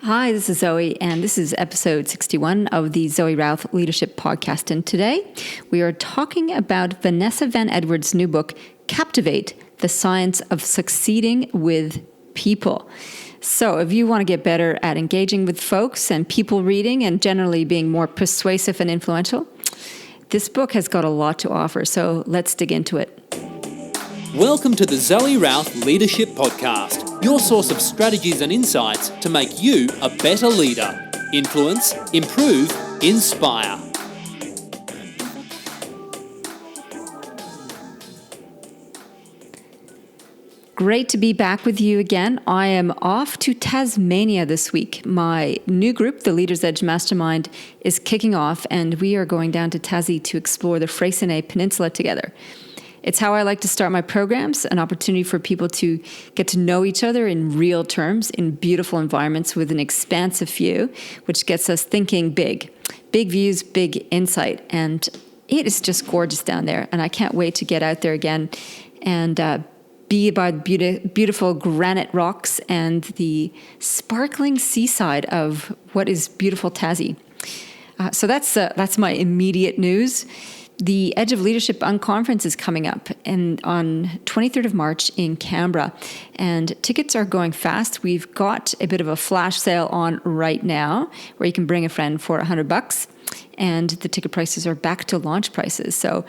Hi, this is Zoe, and this is episode 61 of the Zoe Routh Leadership Podcast. And today we are talking about Vanessa Van Edwards' new book, Captivate, The Science of Succeeding with People. So if you want to get better at engaging with folks and people reading and generally being more persuasive and influential, this book has got a lot to offer. So let's dig into it. Welcome to the Zoe Routh Leadership Podcast, your source of strategies and insights to make you a better leader. Influence, improve, inspire. Great to be back with you again. I am off to Tasmania this week. My new group, the Leaders Edge Mastermind, is kicking off, and we are going down to Tassie to explore the Freycinet Peninsula together. It's how I like to start my programs, an opportunity for people to get to know each other in real terms, in beautiful environments with an expansive view, which gets us thinking big. Big views, big insight. And it is just gorgeous down there. And I can't wait to get out there again and be by beautiful granite rocks and the sparkling seaside of what is beautiful Tassie. So that's my immediate news. The Edge of Leadership Unconference is coming up and on 23rd of March in Canberra, and tickets are going fast. We've got a bit of a flash sale on right now where you can bring a friend for $100, and the ticket prices are back to launch prices. So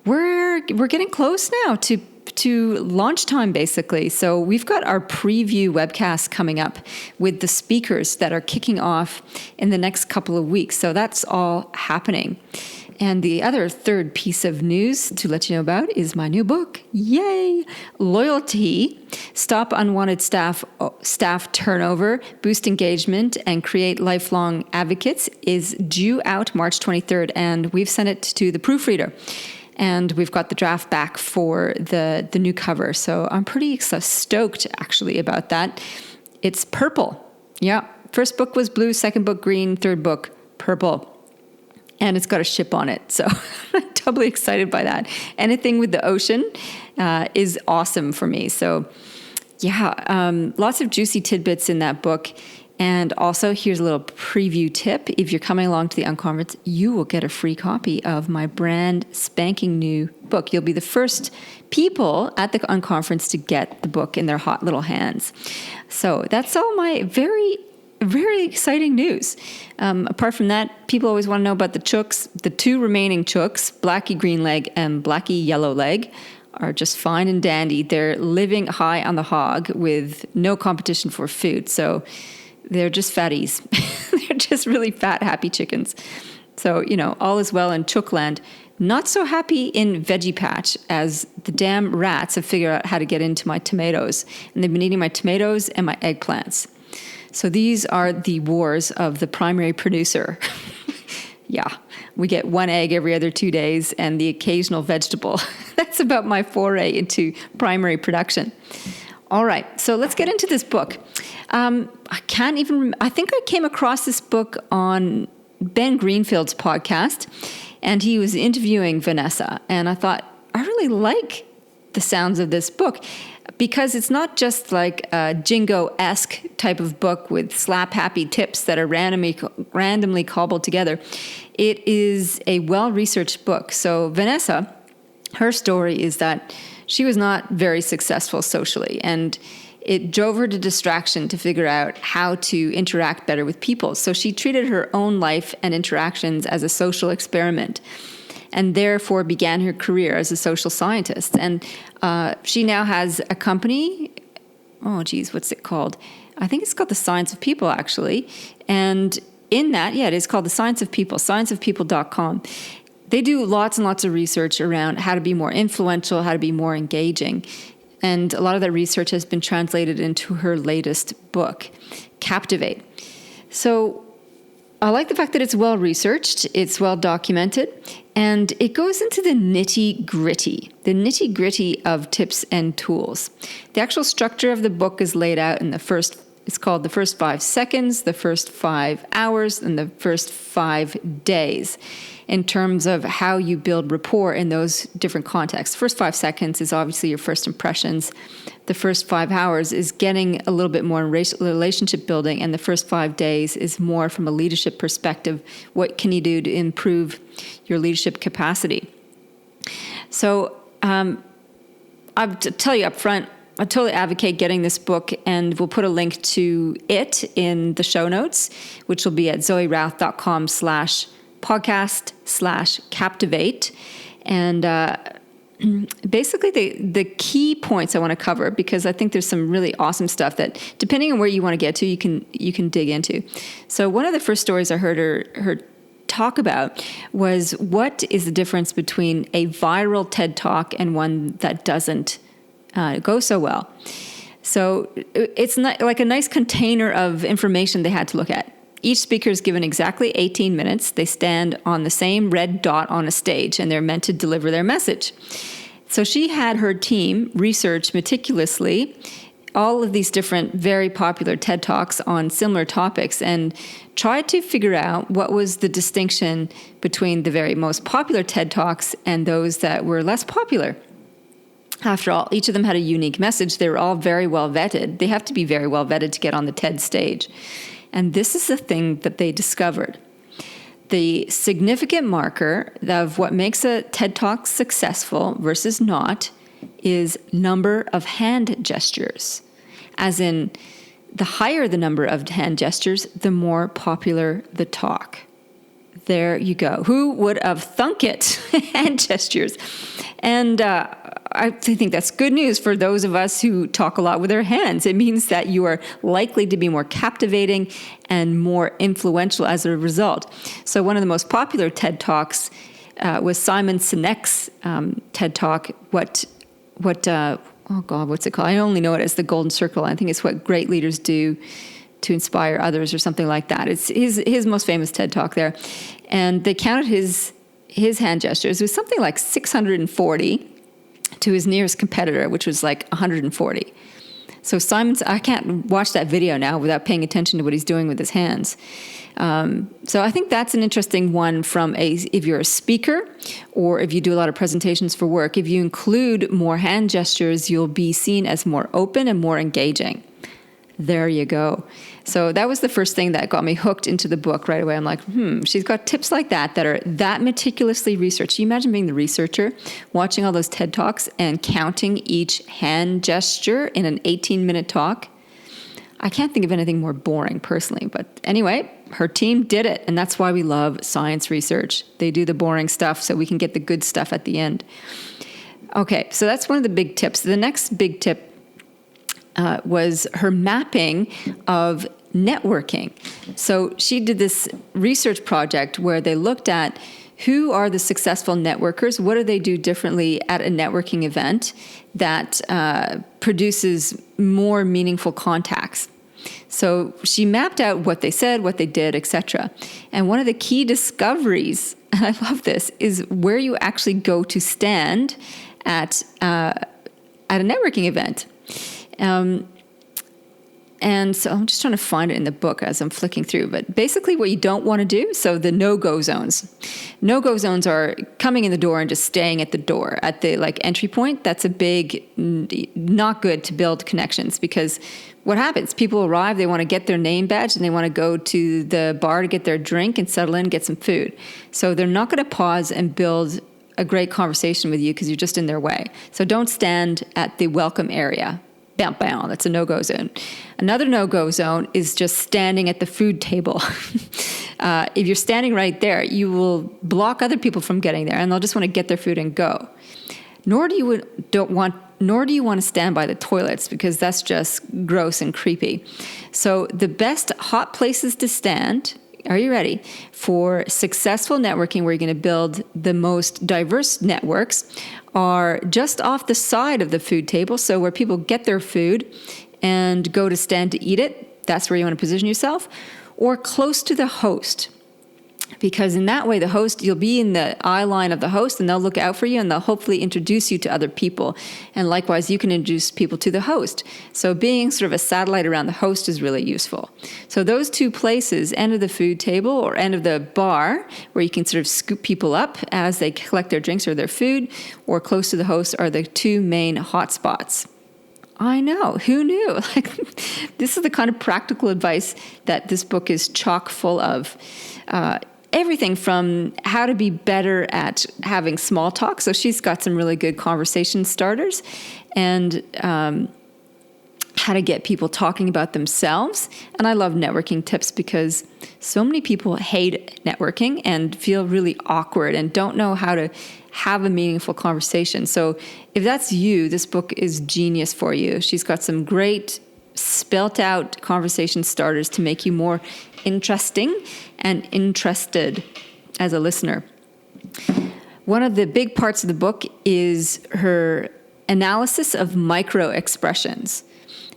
we're getting close now to launch time, basically. So we've got our preview webcast coming up with the speakers that are kicking off in the next couple of weeks. So that's all happening. And the other third piece of news to let you know about is my new book. Yay! Loyalty, Stop Unwanted Staff Turnover, Boost Engagement, and Create Lifelong Advocates is due out March 23rd, and we've sent it to the proofreader. And we've got the draft back for the new cover. So I'm pretty stoked, actually, about that. It's purple. Yeah. First book was blue, second book green, third book purple. And it's got a ship on it. So I'm doubly excited by that. Anything with the ocean is awesome for me. So yeah, lots of juicy tidbits in that book. And also, here's a little preview tip. If you're coming along to the Unconference, you will get a free copy of my brand spanking new book. You'll be the first people at the Unconference to get the book in their hot little hands. So that's all my very exciting news. Apart from that, people always want to know about the chooks. The two remaining chooks, Blackie Green Leg and Blackie Yellow Leg, are just fine and dandy. They're living high on the hog with no competition for food. So they're just fatties. They're just really fat, happy chickens. So, all is well in Chookland. Not so happy in Veggie Patch, as the damn rats have figured out how to get into my tomatoes. And they've been eating my tomatoes and my eggplants. So these are the wars of the primary producer. Yeah, we get one egg every other 2 days and the occasional vegetable. That's about my foray into primary production. All right, so let's get into this book. I think I came across this book on Ben Greenfield's podcast, and he was interviewing Vanessa. And I thought, I really like the sounds of this book, because it's not just like a Jingo-esque type of book with slap-happy tips that are randomly cobbled together. It is a well-researched book. So Vanessa, her story is that she was not very successful socially, and it drove her to distraction to figure out how to interact better with people. So she treated her own life and interactions as a social experiment, and therefore began her career as a social scientist. And she now has a company. Oh, geez, what's it called? I think it's called The Science of People, actually. And in that, it is called The Science of People, scienceofpeople.com. They do lots and lots of research around how to be more influential, how to be more engaging. And a lot of that research has been translated into her latest book, Captivate. So I like the fact that it's well-researched, it's well-documented, and it goes into the nitty-gritty of tips and tools. The actual structure of the book is laid out in the first It's called The First 5 Seconds, The First 5 Hours, and The First 5 Days in terms of how you build rapport in those different contexts. First 5 seconds is obviously your first impressions. The first 5 hours is getting a little bit more relationship building, and the first 5 days is more from a leadership perspective. What can you do to improve your leadership capacity? So I'll tell you up front, I totally advocate getting this book, and we'll put a link to it in the show notes, which will be at zoerouth.com/podcast/captivate. And basically the key points I want to cover, because I think there's some really awesome stuff that, depending on where you want to get to, you can dig into. So one of the first stories I heard her talk about was, what is the difference between a viral TED Talk and one that doesn't go so well? So it's not like a nice container of information they had to look at. Each speaker is given exactly 18 minutes. They stand on the same red dot on a stage, and they're meant to deliver their message. So she had her team research meticulously all of these different very popular TED Talks on similar topics and try to figure out what was the distinction between the very most popular TED Talks and those that were less popular. After all, each of them had a unique message. They were all very well vetted. They have to be very well vetted to get on the TED stage. And this is the thing that they discovered. The significant marker of what makes a TED Talk successful versus not is number of hand gestures. As in, the higher the number of hand gestures, the more popular the talk. There you go. Who would have thunk it? Hand gestures. And I think that's good news for those of us who talk a lot with our hands. It means that you are likely to be more captivating and more influential as a result. So one of the most popular TED Talks was Simon Sinek's TED Talk. What's it called? I only know it as the Golden Circle. I think it's what great leaders do to inspire others or something like that. It's his most famous TED Talk there. And they counted his hand gestures. It was something like 640 to his nearest competitor, which was like 140. So I can't watch that video now without paying attention to what he's doing with his hands. So I think that's an interesting one if you're a speaker or if you do a lot of presentations for work. If you include more hand gestures, you'll be seen as more open and more engaging. There you go. So that was the first thing that got me hooked into the book right away. I'm like, she's got tips like that are that meticulously researched. Can you imagine being the researcher, watching all those TED Talks and counting each hand gesture in an 18-minute talk? I can't think of anything more boring personally. But anyway, her team did it. And that's why we love science research. They do the boring stuff so we can get the good stuff at the end. Okay, so that's one of the big tips. The next big tip was her mapping of networking. So she did this research project where they looked at who are the successful networkers, what do they do differently at a networking event that produces more meaningful contacts. So she mapped out what they said, what they did, etc. And one of the key discoveries, and I love this, is where you actually go to stand at a networking event. And so I'm just trying to find it in the book as I'm flicking through. But basically what you don't want to do, so the no-go zones. No-go zones are coming in the door and just staying at the door, at the entry point. That's a big, not good to build connections, because what happens? People arrive, they want to get their name badge, and they want to go to the bar to get their drink and settle in, get some food. So they're not going to pause and build a great conversation with you because you're just in their way. So don't stand at the welcome area. Bam, bam, that's a no-go zone. Another no-go zone is just standing at the food table. If you're standing right there, you will block other people from getting there, and they'll just want to get their food and go. Nor do you want to stand by the toilets, because that's just gross and creepy. So the best hot places to stand, are you ready, for successful networking where you're going to build the most diverse networks, are just off the side of the food table, so where people get their food and go to stand to eat it. That's where you want to position yourself. Or close to the host. Because in that way, you'll be in the eye line of the host, and they'll look out for you, and they'll hopefully introduce you to other people. And likewise, you can introduce people to the host. So being sort of a satellite around the host is really useful. So those two places, end of the food table or end of the bar, where you can sort of scoop people up as they collect their drinks or their food, or close to the host, are the two main hotspots. I know, who knew? This is the kind of practical advice that this book is chock full of. Everything from how to be better at having small talk. So she's got some really good conversation starters, and how to get people talking about themselves. And I love networking tips because so many people hate networking and feel really awkward and don't know how to have a meaningful conversation. So if that's you, this book is genius for you. She's got some great spelt out conversation starters to make you more interesting and interested as a listener. One of the big parts of the book is her analysis of micro expressions.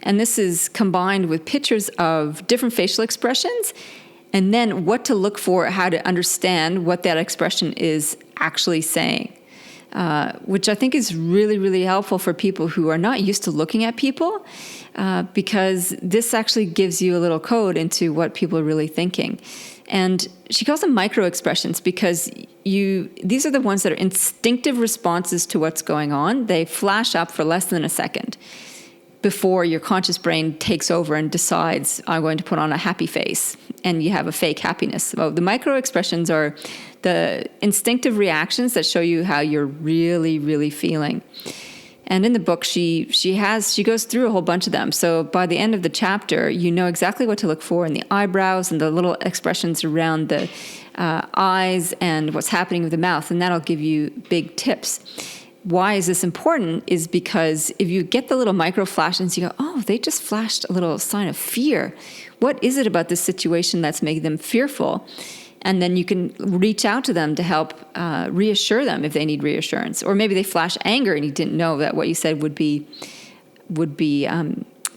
And this is combined with pictures of different facial expressions, and then what to look for, how to understand what that expression is actually saying. Which I think is really, really helpful for people who are not used to looking at people, because this actually gives you a little code into what people are really thinking. And she calls them micro expressions because these are the ones that are instinctive responses to what's going on. They flash up for less than a second before your conscious brain takes over and decides, I'm going to put on a happy face, and you have a fake happiness. So the micro expressions are the instinctive reactions that show you how you're really, really feeling. And in the book, she goes through a whole bunch of them. So by the end of the chapter, you know exactly what to look for in the eyebrows and the little expressions around the eyes and what's happening with the mouth, and that'll give you big tips. Why is this important is because if you get the little micro flashes, you go, oh, they just flashed a little sign of fear. What is it about this situation that's making them fearful? And then you can reach out to them to help reassure them if they need reassurance. Or maybe they flash anger and you didn't know that what you said would be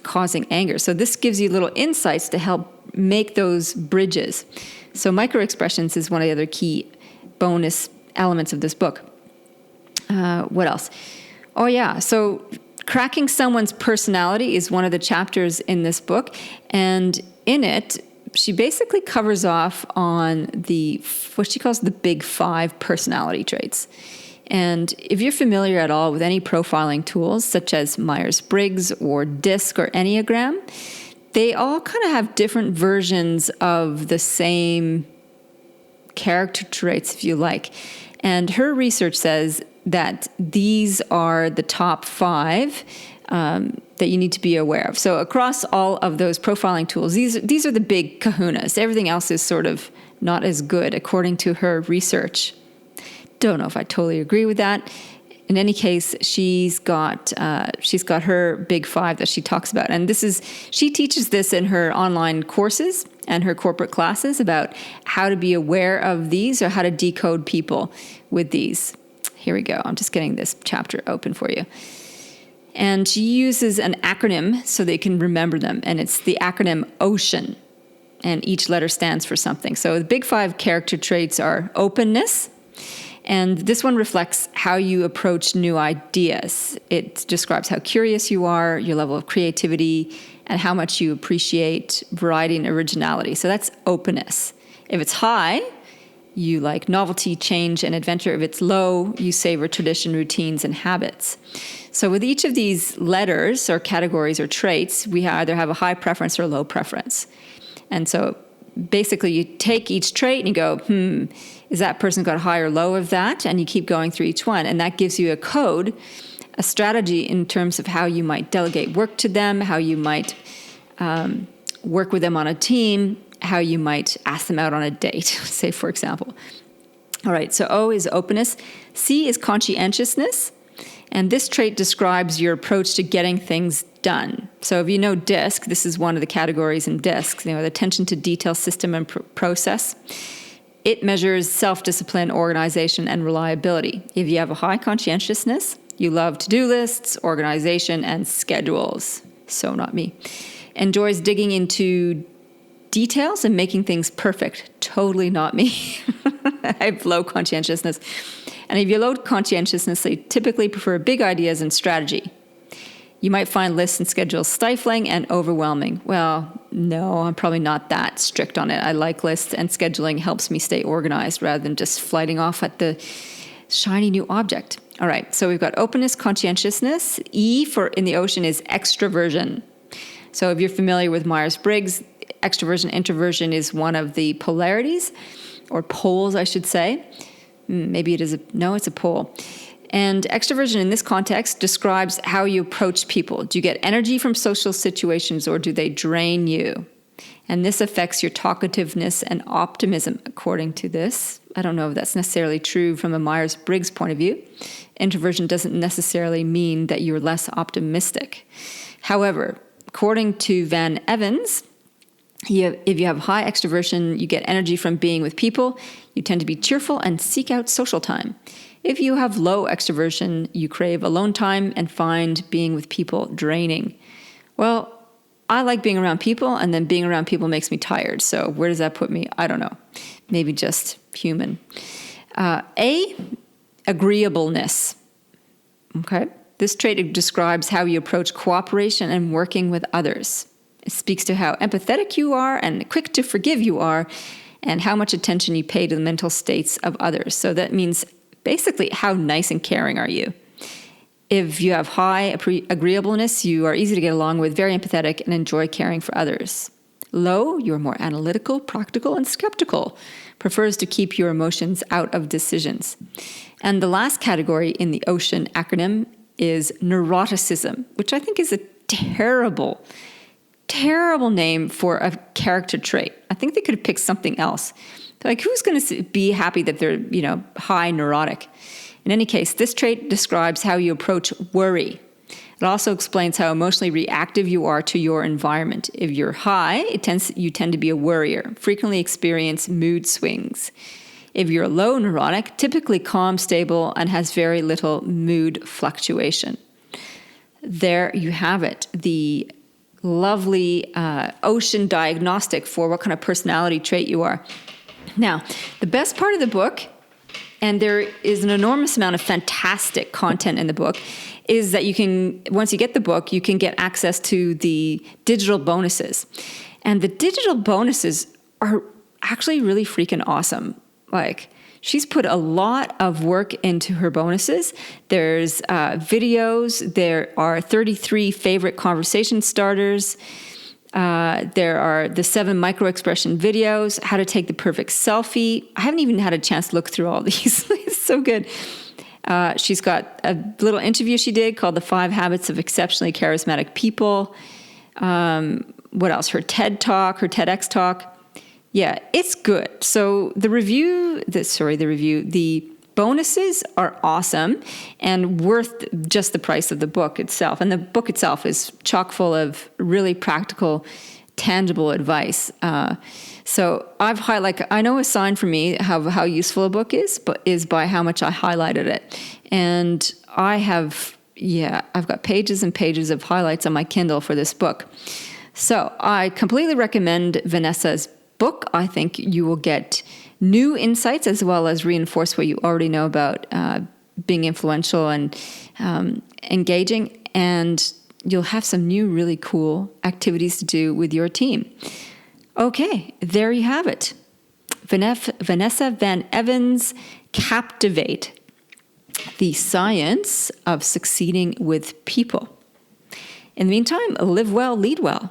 causing anger. So this gives you little insights to help make those bridges. So micro expressions is one of the other key bonus elements of this book. What else? Oh, yeah. So cracking someone's personality is one of the chapters in this book. And in it, she basically covers off on what she calls the big 5 personality traits. And if you're familiar at all with any profiling tools, such as Myers-Briggs or DISC or Enneagram, they all kind of have different versions of the same character traits, if you like. And her research says that these are the top 5 that you need to be aware of. So across all of those profiling tools, these are the big kahunas. Everything else is sort of not as good, according to her research. Don't know if I totally agree with that. In any case, she's got her big 5 that she talks about, and she teaches this in her online courses and her corporate classes about how to be aware of these or how to decode people with these. Here we go. I'm just getting this chapter open for you. And she uses an acronym so they can remember them, and it's the acronym OCEAN, and each letter stands for something. So the big 5 character traits are openness, and this one reflects how you approach new ideas. It describes how curious you are, your level of creativity, and how much you appreciate variety and originality. So that's openness. If it's high, you like novelty, change, and adventure. If it's low, you savor tradition, routines, and habits. So with each of these letters or categories or traits, we either have a high preference or a low preference. And so basically you take each trait and you go, is that person got high or low of that? And you keep going through each one. And that gives you a code, a strategy in terms of how you might delegate work to them, how you might work with them on a team, how you might ask them out on a date, say, for example. All right, so O is openness. C is conscientiousness. And this trait describes your approach to getting things done. So if you know DISC, this is one of the categories in DISC, the attention to detail, system, and process. It measures self-discipline, organization, and reliability. If you have a high conscientiousness, you love to-do lists, organization, and schedules. So not me. Enjoys digging into details and making things perfect. totally not me. I have low conscientiousness. And if you low conscientiousness, they typically prefer big ideas and strategy. You might find lists and schedules stifling and overwhelming. Well, no, I'm probably not that strict on it. I like lists, and scheduling helps me stay organized rather than just flighting off at the shiny new object. All right, so we've got openness, conscientiousness. E for in the ocean is extroversion. So if you're familiar with Myers-Briggs, extroversion, introversion is one of the polarities, or poles, I should say. Maybe it is it's a pole. And extroversion in this context describes how you approach people. Do you get energy from social situations, or do they drain you? And this affects your talkativeness and optimism, according to this. I don't know if that's necessarily true from a Myers-Briggs point of view. Introversion doesn't necessarily mean that you're less optimistic. However, according to Van Evans, if you have high extroversion, you get energy from being with people. You tend to be cheerful and seek out social time. If you have low extroversion, you crave alone time and find being with people draining. Well, I like being around people, and then being around people makes me tired. So where does that put me? I don't know. Maybe just human. A, agreeableness. Okay. This trait describes how you approach cooperation and working with others. It speaks to how empathetic you are and quick to forgive you are, and how much attention you pay to the mental states of others. So that means basically how nice and caring are you. If you have high agreeableness, you are easy to get along with, very empathetic, and enjoy caring for others. Low, you're more analytical, practical, and skeptical, prefers to keep your emotions out of decisions. And the last category in the OCEAN acronym is neuroticism, which I think is a terrible name for a character trait. I think they could have picked something else. Like, who's going to be happy that they're, high neurotic? In any case, this trait describes how you approach worry. It also explains how emotionally reactive you are to your environment. If you're high, you tend to be a worrier, frequently experience mood swings. If you're low neurotic, typically calm, stable, and has very little mood fluctuation. There you have it, the lovely OCEAN diagnostic for what kind of personality trait you are. Now, the best part of the book, and there is an enormous amount of fantastic content in the book, is that once you get the book, you can get access to the digital bonuses. And the digital bonuses are actually really freaking awesome. Like, she's put a lot of work into her bonuses. There's videos. There are 33 favorite conversation starters. There are the 7 micro-expression videos, how to take the perfect selfie. I haven't even had a chance to look through all these. It's so good. She's got a little interview she did called The 5 Habits of Exceptionally Charismatic People. What else? Her TEDx talk. Yeah, it's good. So the bonuses are awesome and worth just the price of the book itself. And the book itself is chock full of really practical, tangible advice. So I know a sign for me how useful a book is by how much I highlighted it. And I've got pages and pages of highlights on my Kindle for this book. So I completely recommend Vanessa's book. I think you will get new insights as well as reinforce what you already know about being influential and engaging, and you'll have some new really cool activities to do with your team. Okay, there you have it. Vanessa Van Evans, Captivate, the science of succeeding with people. In the meantime, live well, lead well.